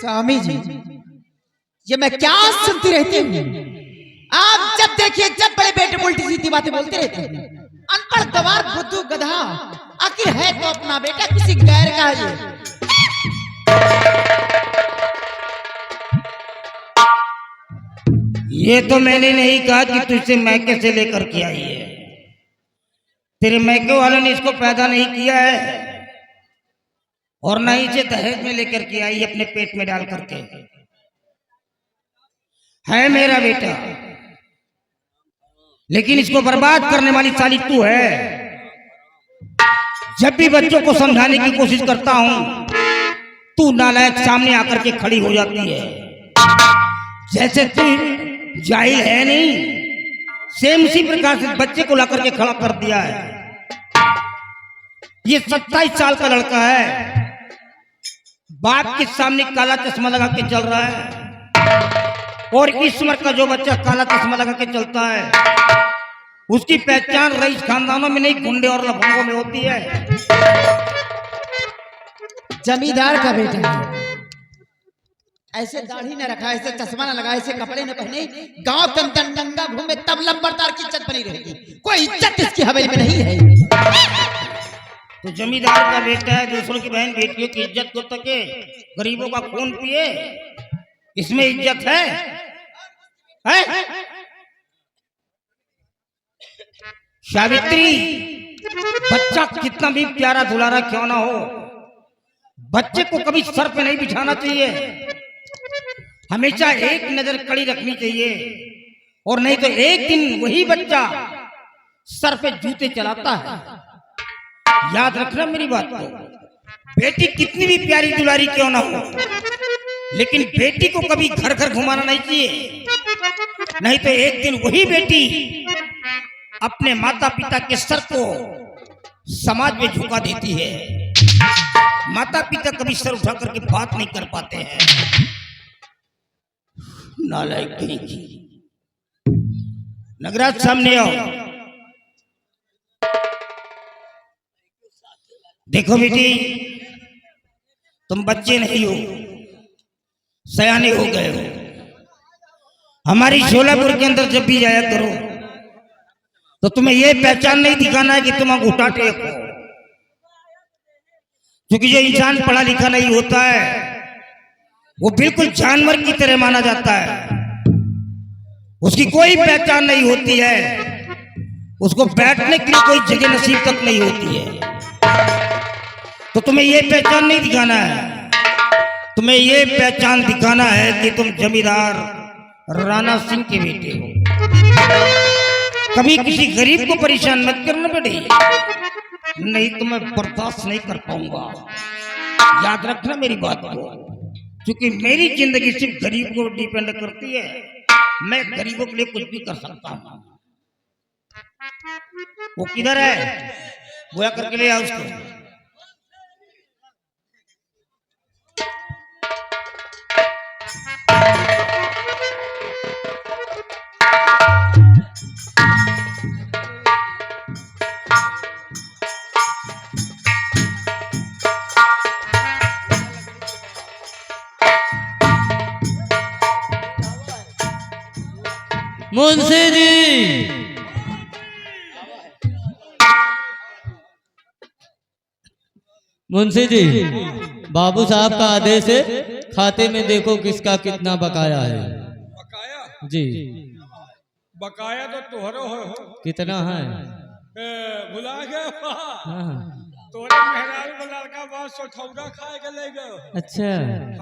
स्वामी जी, ये मैं क्या सुनती रहती हूँ? आप जब देखिए, जब बड़े बेटे उल्टी सीधी बातें बोलते रहते हैं। अनपढ़ गवार बुद्धू गधा, आखिर है तो अपना बेटा, किसी गैर का ये तो मैंने नहीं कहा कि तुझसे मैके से लेकर के आई है। तेरे मैके वालों ने इसको पैदा नहीं किया है और न ही इसे दहेज में लेकर के आई अपने पेट में डाल करके। है मेरा बेटा, लेकिन इसको बर्बाद करने वाली साली तू है। जब भी बच्चों को समझाने की कोशिश करता हूं, तू नालायक सामने आकर के खड़ी हो जाती है। जैसे तू जाहिल है नहीं, सेम इसी प्रकार से बच्चे को लाकर के खड़ा कर दिया है। ये 27 साल का लड़का है, बाप के सामने काला चश्मा लगा के चल रहा है। और इस उम्र का जो बच्चा काला चश्मा लगा के चलता है, उसकी पहचान रईस खानदानों में नहीं, गुंडे और लफंगों में होती है। जमींदार का बेटा है, ऐसे दाढ़ी न रखा, ऐसे चश्मा न लगा, ऐसे कपड़े न पहने, गांव के अंदर नंगा घूमे, तब लंबरदार की इज्जत बनी रहेगी। कोई इज्जत इसकी हवेली में नहीं है। तो जमींदार का बेटा है, दूसरों की बहन बेटियों की इज्जत को तके, गरीबों का खून पिए, इसमें इज्जत है? सावित्री, बच्चा कितना भी प्यारा दुलारा क्यों ना हो, बच्चे को कभी सर पे नहीं बिठाना चाहिए। हमेशा एक नजर कड़ी रखनी चाहिए, और नहीं तो एक दिन वही बच्चा सर पे जूते चलाता है। याद रखना मेरी बात को। बेटी कितनी भी प्यारी दुलारी क्यों ना हो, लेकिन बेटी को कभी घर घर घुमाना नहीं चाहिए। नहीं तो एक दिन वही बेटी अपने माता पिता के सर को समाज में झुका देती है। माता पिता कभी सर उठा करके बात नहीं कर पाते हैं। नालायक कहीं की। नगराज सामने आओ। देखो बेटी, तुम बच्चे नहीं हो, सयाने हो गए हो। हमारी शोलापुर के अंदर जब भी जाया करो तो तुम्हें यह पहचान नहीं दिखाना है कि तुम अंगूठा टेक हो, क्योंकि जो इंसान पढ़ा लिखा नहीं होता है वो बिल्कुल जानवर की तरह माना जाता है। उसकी कोई पहचान नहीं होती है, उसको बैठने के लिए कोई जगह नसीब तक नहीं होती है। तो तुम्हें यह पहचान नहीं दिखाना है, तुम्हें यह पहचान दिखाना है कि तुम जमींदार राणा सिंह के बेटे हो। कभी किसी गरीब को परेशान मत करना बेटी, नहीं तो मैं बर्दाश्त नहीं कर पाऊंगा। याद रखना मेरी बात को, क्योंकि मेरी जिंदगी सिर्फ गरीब को डिपेंड करती है। मैं गरीबों के लिए कुछ भी कर सकता हूं। वो किधर है? बुआ करके ले आओ उसको। मुंशी जी, मुंशी जी, बाबू साहब का आदेश है, खाते में देखो किसका कितना बकाया है। बकाया? जी। बकाया तो तुहरो हो। कितना है? भुला गए। हाँ। तोरे मेहरारू को लड़का बहुत सोठौरा खाए के ले गए। अच्छा।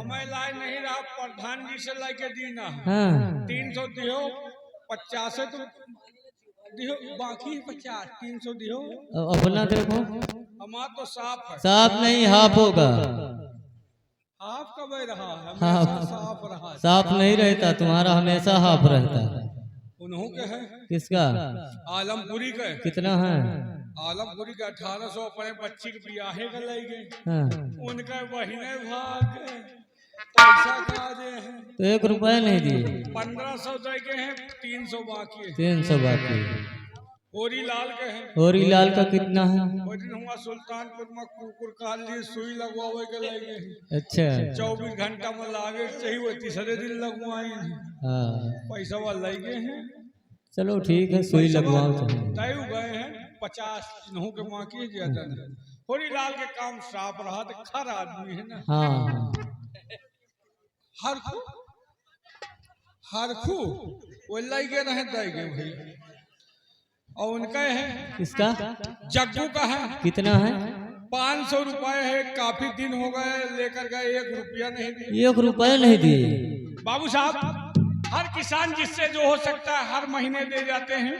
हमें लाए नहीं रहा, प्रधान जी से लेके दीना। हाँ। 300 दियो, 50 तो दियो, बाकी 50, 300 दियो। अपना देखो। हमारा तो साफ है। साफ नहीं, हाफ होगा। हाफ कब रहा? हाफ साफ रहा। साफ नहीं रहता, तुम्हारा हमेशा हाफ रहता है। उन्हों के है। किसका? आलमपुरी के। कितना है? आलमपुरी का 1800 अपने बच्ची के ब्याहे के ले गए। हाँ। उनके बहिने भाग गए, पैसा खा दे हैं। तो 1 रुपया नहीं दिए? 1500 दे गए हैं, 300 बाकी है। 300 बाकी। होरी लाल के हैं। होरी लाल का कितना है? वो दिन हुआ सुल्तानपुर में कुकुर काल जी सुई लगवावे के लगे हैं। अच्छा 24 घंटा में लागे चाहिए, वो तीसरे दिन लगवाए हैं। हाँ पैसा वाला लगे हैं। चलो ठीक है, सुई लगवाओ तो। तय गए हैं 50 इन्हों के वहाँ की ज्यादा नहीं। होरी लाल के काम साफ रहा तो खर आदमी है ना। हाँ हर खू वो लगे रहे देगे भाई। और उनका है किसका? जग्गू का है। कितना है? 500 रुपए है। काफी दिन हो गए लेकर गए, 1 रुपया नहीं दिए। 1 रुपया नहीं दिए? बाबू साहब हर किसान जिससे जो हो सकता है हर महीने दे जाते हैं।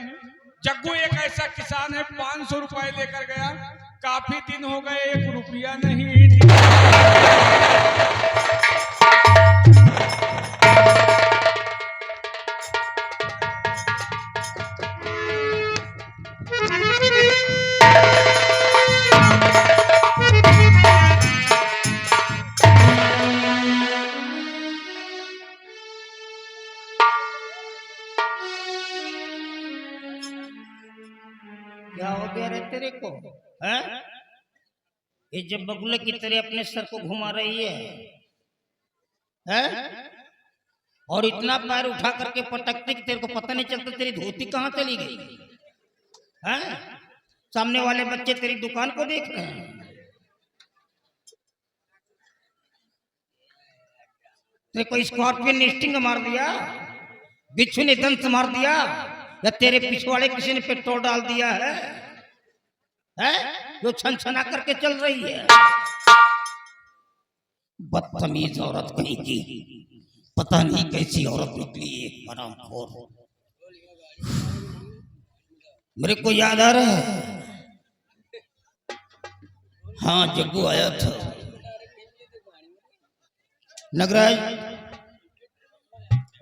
जग्गू एक ऐसा किसान है, 500 रुपए लेकर गया, काफी दिन हो गए 1 रुपया नहीं दिया। क्या हो गया रे तेरे को? हैं? ये जब बगुले की तरह अपने सर को घुमा रही है? और इतना पैर उठा करके पटकते कि तेरे को पता नहीं चलता तेरी धोती कहाँ चली गई? हैं? सामने वाले बच्चे तेरी दुकान को देख रहे हैं। तेरे को स्कॉर्पियन ने स्टिंग मार दिया, बिच्छू ने दंत मार दिया, या तेरे पिछवाड़े किसी ने पेट्रोल डाल दिया है? जो छन छना करके चल रही है। बदतमीज औरत कहीं की, पता नहीं कैसी औरत निकली है, हरामखोर। मेरे को याद आ रहा है, हाँ जग्गू आया था। नगराज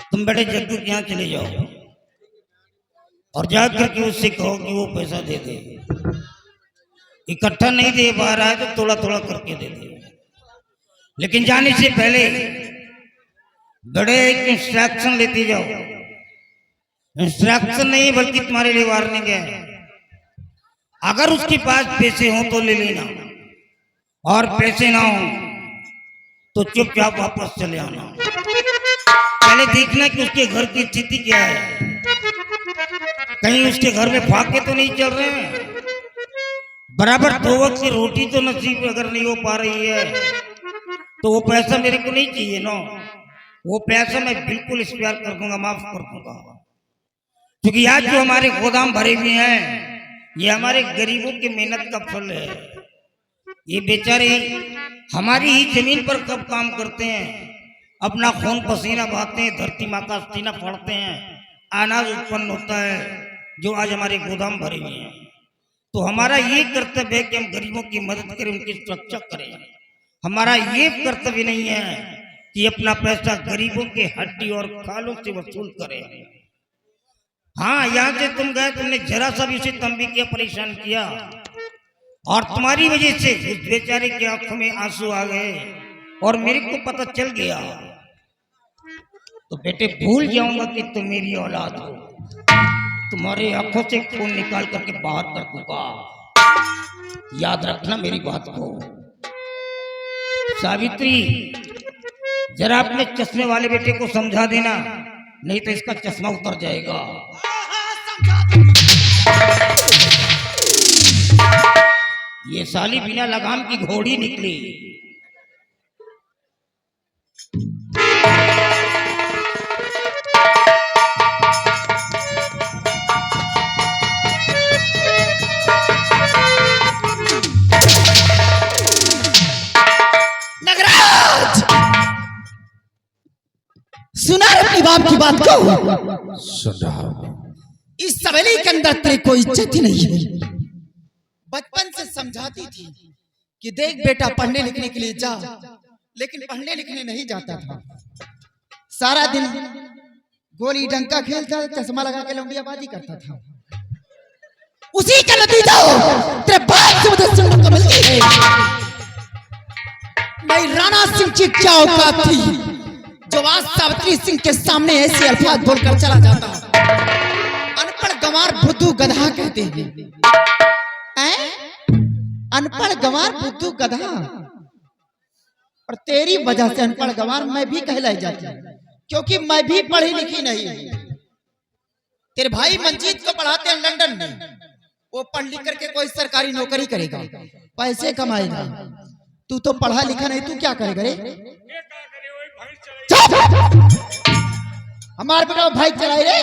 तुम बेटे जग्गू के यहाँ चले जाओ और जाकर के उससे कहो कि वो पैसा दे दे। इकट्ठा नहीं दे पा रहा है तो थोड़ा थोड़ा करके दे दे। लेकिन जाने से पहले बड़े एक इंस्ट्रक्शन लेते जाओ। इंस्ट्रक्शन नहीं बल्कि तुम्हारे लिए वार्निंग है। अगर उसके पास पैसे हो तो ले लेना, और पैसे ना हो तो चुपचाप वापस चले आना। पहले देखना कि उसके घर की स्थिति क्या है, कहीं उसके घर में फाके तो नहीं चल रहे हैं। बराबर 2 वक्त की रोटी तो नसीब अगर नहीं हो पा रही है तो वो पैसा मेरे को नहीं चाहिए ना। वो पैसा मैं बिल्कुल स्वीकार कर दूंगा, माफ कर दूंगा। क्योंकि आज जो हमारे गोदाम भरे हुए हैं ये हमारे गरीबों की मेहनत का फल है। ये बेचारे हमारी ही जमीन पर कब काम करते हैं, अपना खून पसीना बहाते हैं, धरती माँ का सीना फाड़ते हैं, अनाज उत्पन्न होता है जो आज हमारे गोदाम भरे हुए हैं। तो हमारा ये कर्तव्य है कि हम गरीबों की मदद करें, उनकी सुरक्षा करें। हमारा ये कर्तव्य नहीं है कि अपना पैसा गरीबों के हड्डी और खालों से वसूल करें। हाँ, यहाँ से तुम गए, तुमने जरा सा भी उसे तंबी किया, परेशान किया, और तुम्हारी वजह से उस बेचारे की आंखों में आंसू आ गए और मेरे को पता चल गया तो बेटे भूल जाऊंगा कि तुम मेरी औलाद हो। तुम्हारे आंखों से खून निकाल करके बाहर कर दूंगा। याद रखना मेरी बात को। सावित्री, जरा अपने चश्मे वाले बेटे को समझा देना, नहीं तो इसका चश्मा उतर जाएगा। ये साली बिना लगाम की घोड़ी निकली। सुना अपनी बाप की बात को? सुना। इस सवेली के अंदर तेरे कोई इज्जत ही नहीं है। बचपन से समझाती थी कि देख बेटा पढ़ने लिखने के लिए जा, लेकिन पढ़ने लिखने नहीं जाता था। सारा दिन गोली डंका खेलता, चश्मा लगा के लौंडियाबाजी करता था। उसी का नतीजा तेरे बाप से मुझे सुनने को मिलती है। मैं राणा सिंह की क्या औकात थी जो आज सावित्री सिंह के सामने ऐसे अल्फाज बोलकर चला जाता। अनपढ़ गंवार बुद्धू गधा कहते हैं। अनपढ़ गंवार बुद्धू गधा, और तेरी वजह से अनपढ़ गंवार मैं भी कहलाई जाती हूँ, क्योंकि मैं भी पढ़ी लिखी नहीं हूँ। तेरे भाई मंजीत को पढ़ाते हैं लंदन में, वो पढ़ लिख करके कोई सरकारी नौकरी करेगा, पैसे कमाएगा। तू तो पढ़ा लिखा नहीं, तू क्या करेगा रे? हमारे बेटा भाई चलाई रे,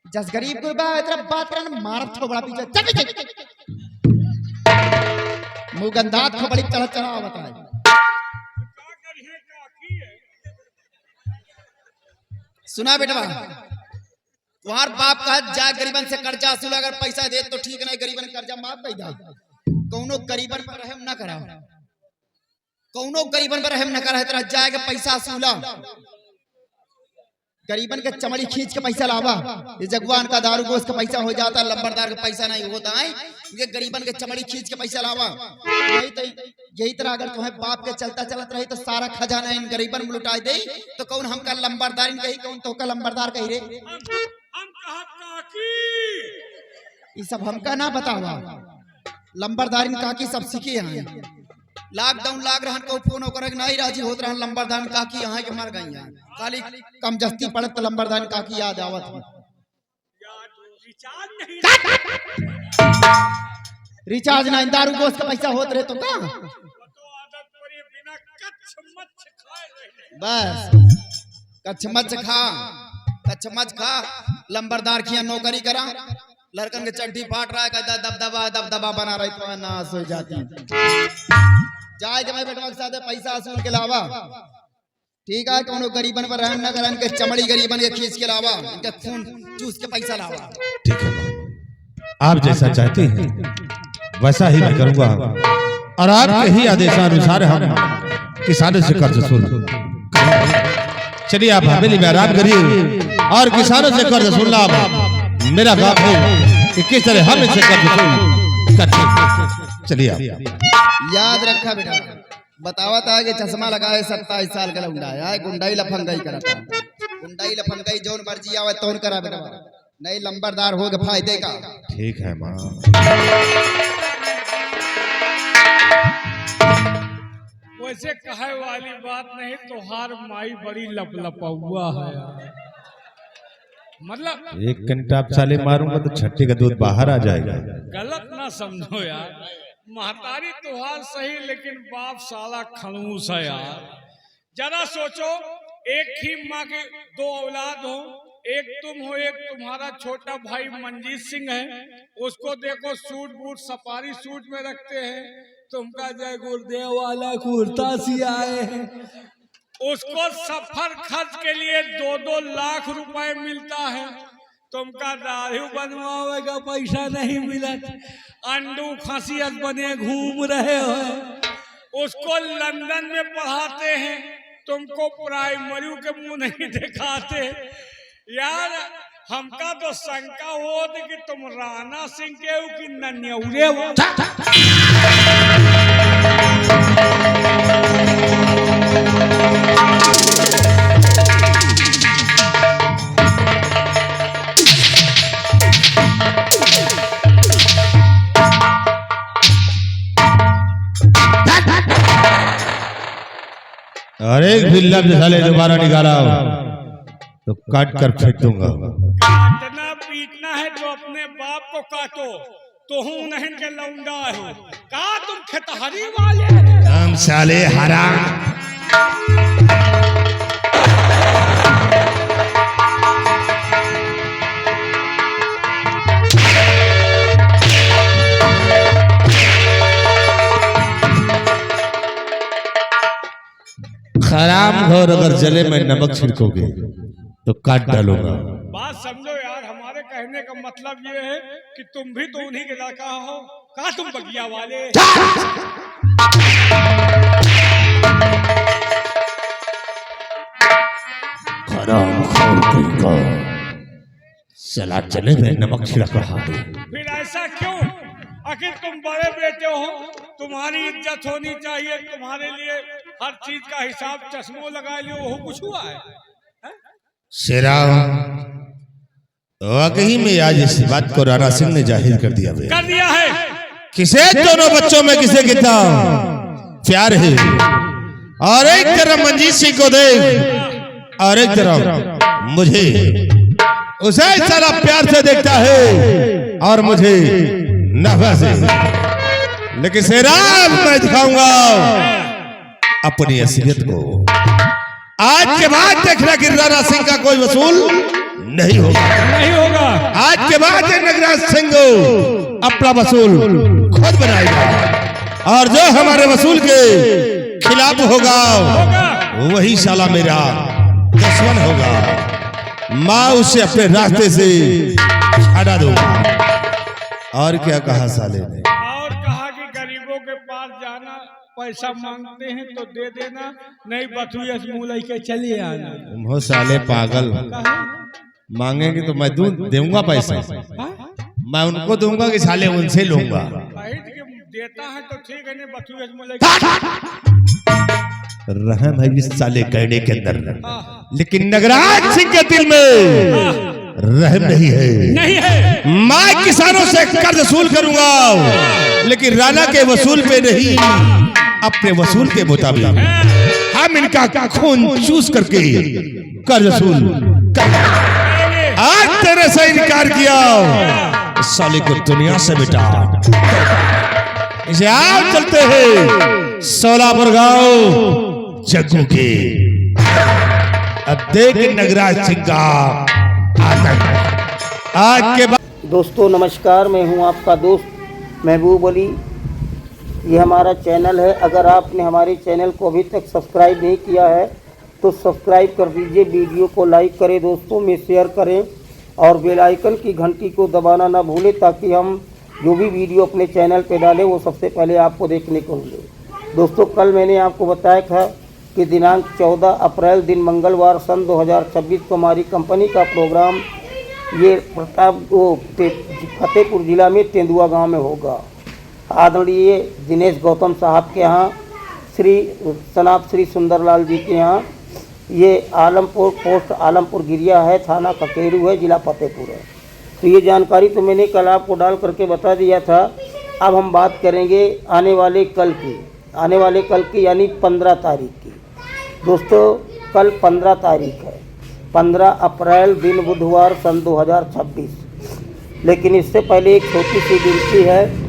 जस गरीब को बात करना मार थो बड़ा पीछे मुंह गंदात को बड़ी चढ़ा चढ़ा बताए। सुना बेटा, तुम्हार बाप का जा गरीबन से कर्जा वसूल, अगर पैसा दे तो ठीक नहीं, गरीबन कर्जा माफ कर दा। कौनो गरीबन पर रहम न करा, कौनो गरीबन पर रहम न करा, तेरा जाएगा पैसा वसूला, गरीबन के चमड़ी खींच के पैसा लावा। ये जगवान का दारू गोश्त का पैसा हो जाता, लंबरदार का पैसा नहीं होता है। ये गरीबन के चमड़ी खींच के पैसा लावा। यही तरह अगर तुम्हें बाप के चलता चलत रही तो सारा खजाना इन गरीबन में लुटा दे, तो कौन हमका लंबरदार कही, कौन तो का लंबरदार कही रे? ये सब हमका ना बतावा, लंबरदारिन काकी सब सीखे हैं। लॉकडाउन लाग रहन को फोन कर नहीं राजी होत रहन, लंबरदान काकी यहाँ के मर गई हैं। खाली कम जस्ती पड़त तो लंबरदान काकी याद आवत है। रिचार्ज नहीं, दारू गोश्त का पैसा होत रहे तो का बस कच्छ मच खा, लंबरदार की नौकरी करा, लड़कन के चड्डी फाट रहा है, कहता दबदबा बना रही तो नाश हो जाती। जाए मैं बेटा साथ पैसा वसूल के लावा, ठीक है? कौन गरीबन पर रहन न करन के चमड़ी गरीबन के खींच के लावा, इनके खून चूस के पैसा लावा। ठीक है, आप जैसा चाहते हैं वैसा ही मैं करूंगा, और आपके ही आदेशानुसार हम किसानों से कर्ज वसूल। चलिए आप हवेली में आराम करिए और किसानों से कर्ज वसूलना मेरा काम है कि किस तरह हम इसे कर्ज वसूल करते। चलिए आप याद रखा बेटा, बतावत है कि चश्मा लगाए 27 साल का लौंडा है, गुंडाई लफंगाई करता, गुंडाई लफंगाई जौन मर्जी आवे तौन करा बेटा, नहीं लंबरदार हो गए फायदे का। ठीक है माँ। वैसे कहे वाली बात नहीं, तोहार माई बड़ी लपलपौआ है, मतलब एक घंटा आप चाले मारूंगा तो छट्टी का दूध बाहर आ जाएगा। गलत ना समझो यार, महतारी तोहार सही लेकिन बाप साला खड़ूस है यार। जरा सोचो, एक ही माँ के 2 औलाद हो, एक तुम हो, एक तुम्हारा छोटा भाई मंजीत सिंह है, उसको देखो सूट बूट सफारी सूट में रखते हैं, तुमका जय गुरुदेव वाला कुर्ता सियाए हैं, उसको सफर खर्च के लिए 2-2 लाख रुपए मिलता है, तुमका दाढ़ी बनवावे का पैसा नहीं मिला, अंडू खसियत बने घूम रहे हो, उसको लंदन में पढ़ाते हैं, तुमको प्राइमरी के मुंह नहीं दिखाते यार। हमका तो शंका हो कि तुम राणा सिंह के हो कि नन्यौरे हो। और एक भी लफ्ज साले दोबारा निकाला तो काट कर फेंक दूंगा। काटना पीटना है तो अपने बाप को काटो, तो हूँ नहीं के लौंडा हो का तुम खेतहरी वाले हम साले हराम। खराम घोर अगर जले में नमक छिड़कोगे तो काट डालूंगा। बात समझो यार, हमारे कहने का मतलब ये है कि तुम भी तो उन्हीं के लड़का हो का तुम बगिया वाले। खराम खोर कहेगा चला जले में नमक छिड़क रहा है। फिर ऐसा क्यों? आखिर तुम बड़े बेटे हो, तुम्हारी इज्जत होनी चाहिए, तुम्हारे लिए हर चीज का हिसाब चश्मों लगा लियो, वो कुछ हुआ है? शेराव, वाकई में आज इस बात को राणा सिंह ने जाहिर कर दिया है कर दिया है। किसे दोनों बच्चों में किसे कितना प्यार है, और एक तरफ मंजीत सिंह को देख और एक तरफ मुझे, उसे सारा प्यार से देखता है और मुझे नफरत से। लेकिन शेराव, मैं दिखाऊंगा अपनी असलियत को। आज के बाद देखना कि राणा सिंह का कोई वसूल नहीं होगा, नहीं होगा। आज के बाद नगराज सिंह अपना वसूल खुद बनाएगा, और जो हमारे वसूल के खिलाफ होगा वही साला मेरा दुश्मन होगा। माँ उसे अपने रास्ते से हटा दूंगा। और क्या कहा साले ने? और कहा कि गरीबों के पास जाना, पैसा मांगते हैं तो दे देना, नहीं बथुए मुंह लेके चलिए आना। तुम हो साले पागल, मांगेंगे तो मैं दूंगा पैसा, मैं उनको दूंगा कि साले उनसे लूंगा। देता है तो ठीक है, नहीं बथुए मुंह लेके रहम है इस साले कहने के अंदर, लेकिन नगराज सिंह के दिल में रहम नहीं है। नहीं है। मैं किसानों से कर्ज वसूल करूंगा, लेकिन राणा के वसूल पे नहीं, अपने वसूल के मुताबिक हम इनका खून चूस करके कर्ज वसूल करेंगे। आज तेरे से इनकार किया, इस साले को दुनिया से मिटा। इसे आप चलते हैं सोलापुर गांव जग्गू के। अब देख नगराज सिंह का आतंक। आज के बाद दोस्तों नमस्कार, मैं हूं आपका दोस्त महबूब अली। ये हमारा चैनल है। अगर आपने हमारे चैनल को अभी तक सब्सक्राइब नहीं किया है तो सब्सक्राइब कर दीजिए, वीडियो को लाइक करें, दोस्तों में शेयर करें और बेल आइकन की घंटी को दबाना ना भूलें, ताकि हम जो भी वीडियो अपने चैनल पे डालें वो सबसे पहले आपको देखने को मिले। दोस्तों, कल मैंने आपको बताया था कि दिनांक 14 अप्रैल दिन मंगलवार सन 2026 को हमारी कंपनी का प्रोग्राम ये फतेहपुर ज़िला में तेंदुआ गांव में होगा। आदरणीय दिनेश गौतम साहब के यहाँ, सनाब श्री सुंदरलाल जी के यहाँ। ये आलमपुर पोस्ट आलमपुर गिरिया है, थाना ककेरू है, जिला फतेहपुर है। तो ये जानकारी तो मैंने कल आपको डाल करके बता दिया था। अब हम बात करेंगे आने वाले कल की यानी 15 तारीख की। दोस्तों, कल 15 तारीख है, 15 अप्रैल दिन बुधवार सन 2026। लेकिन इससे पहले एक छोटी सी विनती है,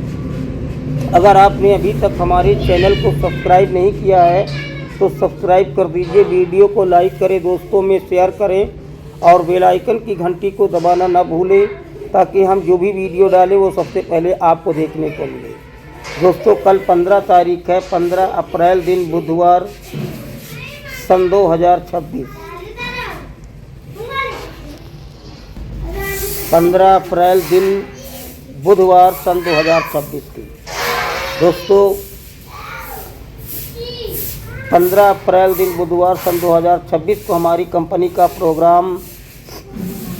अगर आपने अभी तक हमारे चैनल को सब्सक्राइब नहीं किया है तो सब्सक्राइब कर दीजिए, वीडियो को लाइक करें, दोस्तों में शेयर करें और बेल आइकन की घंटी को दबाना ना भूलें, ताकि हम जो भी वीडियो डालें वो सबसे पहले आपको देखने को मिले। दोस्तों, कल 15 तारीख है, 15 अप्रैल दिन बुधवार सन 2026। 15 अप्रैल दिन बुधवार सन 2026 की। दोस्तों, 15 अप्रैल दिन बुधवार सन 2026 को हमारी कंपनी का प्रोग्राम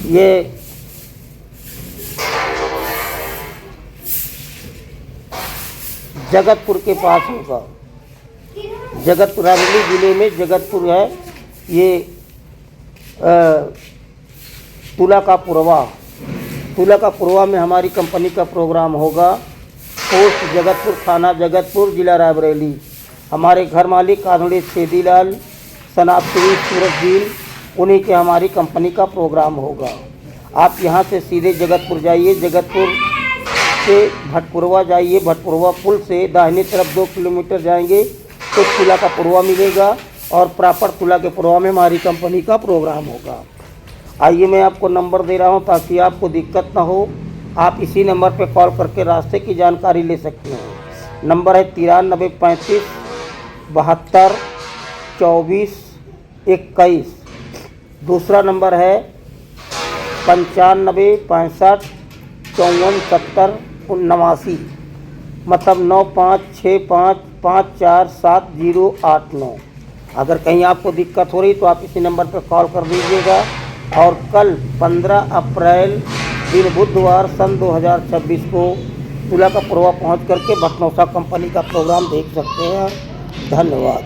ये जगतपुर के पास होगा। जगतपुर रायबरेली ज़िले में जगतपुर है, ये तुला का पुरवा में हमारी कंपनी का प्रोग्राम होगा। पोस्ट जगतपुर, थाना जगतपुर, जिला रायबरेली। हमारे घर मालिक आदरणीय छेदीलाल सनाब श्री सूरजजील, उन्हीं के हमारी कंपनी का प्रोग्राम होगा। आप यहाँ से सीधे जगतपुर जाइए, जगतपुर से भटपुरवा जाइए, भटपुरवा पुल से दाहिने तरफ 2 किलोमीटर जाएंगे तो तुला का पुरवा मिलेगा, और प्रॉपर तुला के पुरवा में हमारी कंपनी का प्रोग्राम होगा। आइए, मैं आपको नंबर दे रहा हूँ ताकि आपको दिक्कत ना हो। आप इसी नंबर पर कॉल करके रास्ते की जानकारी ले सकते हैं। नंबर है 93 35 72 24 21। दूसरा नंबर है 95 65 54 70 89, मतलब 9565547089। अगर कहीं आपको दिक्कत हो रही तो आप इसी नंबर पर कॉल कर दीजिएगा। और कल 15 अप्रैल दिन बुधवार सन 2026 को तुला का पुरवा पहुँच करके भटनौसा कंपनी का प्रोग्राम देख सकते हैं। धन्यवाद।